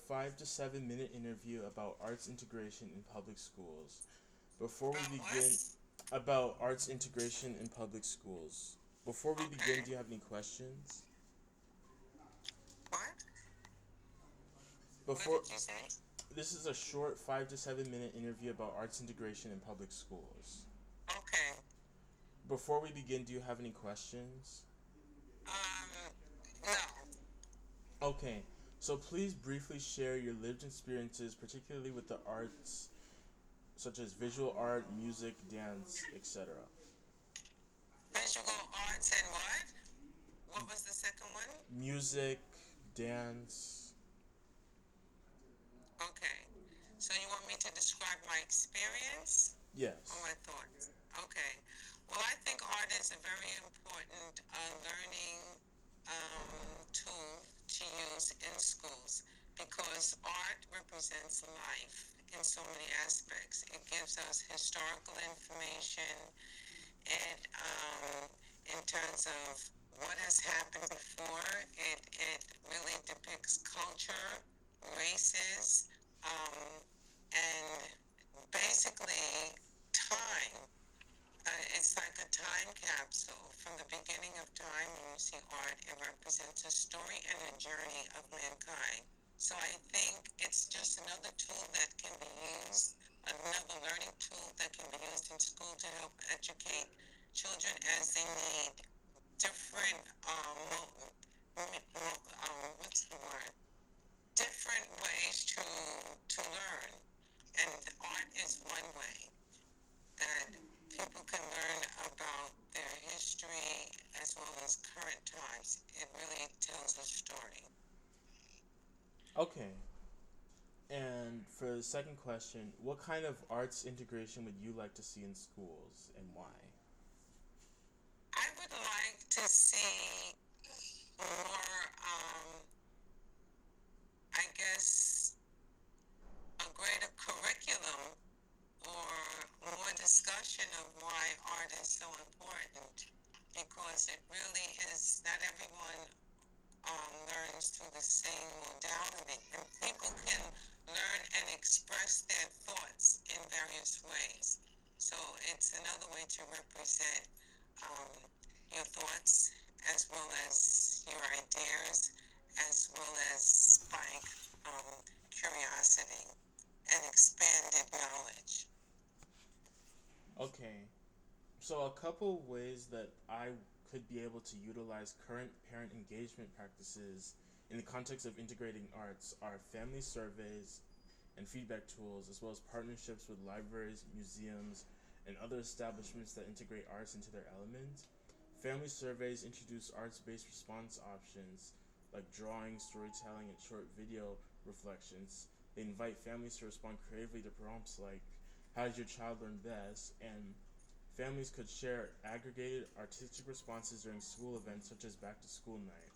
5 to 7 minute interview about arts integration in public schools. Before we About what? begin, about arts integration in public schools. Before we begin, Okay. do you have any questions? What? What Before did you say? This is a short 5 to 7 minute interview about arts integration in public schools. Okay. Before we begin, do you have any questions? No. Okay, so please briefly share your lived experiences, particularly with the arts such as visual art, music, dance, etc. Visual arts and what? What was the second one? Music, dance. Okay. So you want me to describe my experience or Yes. my thoughts? Okay. Well, I think art is a very important learning tool to use in schools because art represents life in so many aspects. It gives us historical information. In terms of what has happened before, it really depicts culture, races, and basically time. It's like a time capsule. From the beginning of time, when you see art, it represents a story and a journey of mankind. So I think it's just another tool that can be used, another learning tool that can be used in school to help educate children as they need different, what's the word? Different ways to learn. And art is one way that people can learn about their history as well as current times. It really tells a story. Okay. And for the second question, what kind of arts integration would you like to see in schools and why? I would like to see more, I guess, a greater curriculum or more discussion of why art is so important because it really is not everyone learns through the same modality, and people can learn and express their thoughts in various ways. So it's another way to represent um, your thoughts as well as your ideas, as well as spike curiosity and expanded knowledge. Okay. So a couple ways that I could be able to utilize current parent engagement practices in the context of integrating arts are family surveys and feedback tools, as well as partnerships with libraries, museums, and other establishments that integrate arts into their element. Family surveys introduce arts-based response options like drawing, storytelling, and short video reflections. They invite families to respond creatively to prompts like, "How did your child learn best?" and families could share aggregated artistic responses during school events such as back to school night.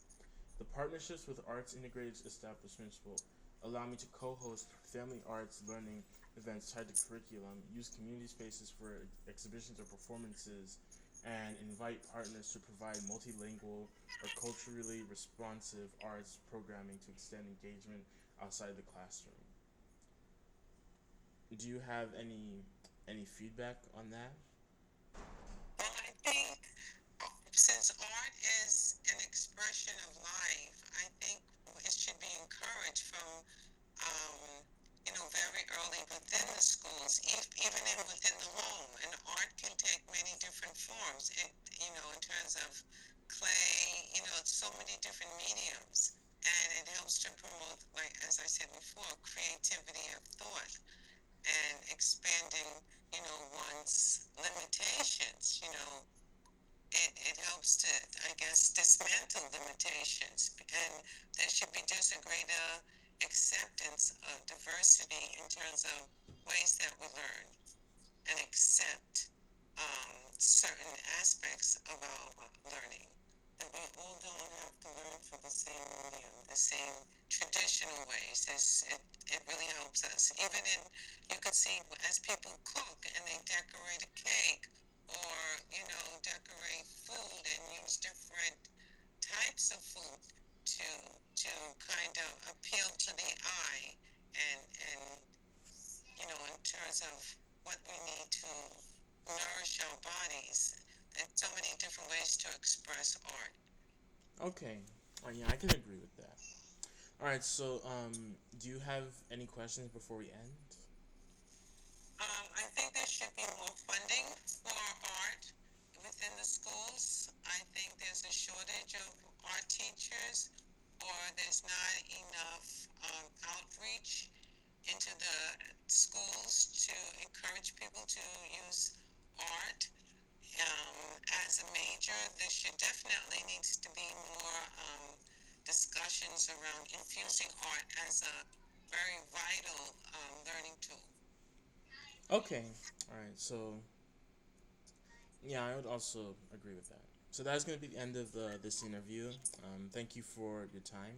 The partnerships with arts integrated establishments will allow me to co-host family arts learning events tied to curriculum, use community spaces for exhibitions or performances, and invite partners to provide multilingual or culturally responsive arts programming to extend engagement outside the classroom. Do you have any feedback on that? Well, I think since art is an expression of life, I think it should be encouraged from um, very early within the schools, even within the home. And art can take many different forms. In terms of clay, it's so many different mediums. And it helps to promote, like as I said before, creativity of thought and expanding, one's limitations. It helps to, I guess, dismantle limitations. And there should be just a greater acceptance of diversity in terms of ways that we learn and accept certain aspects of our learning. That we all don't have to learn from the same medium, the same traditional ways. It really helps us. Even you could see as people cook and they decorate a cake or, decorate food and use different types of food to kind of appeal to the eye Okay. Yeah, I can agree with that. All right. So, do you have any questions before we end? I think there should be more funding for art within the schools. I think there's a shortage of art teachers, or there's not enough outreach into the schools to encourage people to use art as a major. There should definitely needs to be more discussions around infusing art as a very vital learning tool. Okay. All right. So, yeah, I would also agree with that. So that's going to be the end of this interview. Thank you for your time.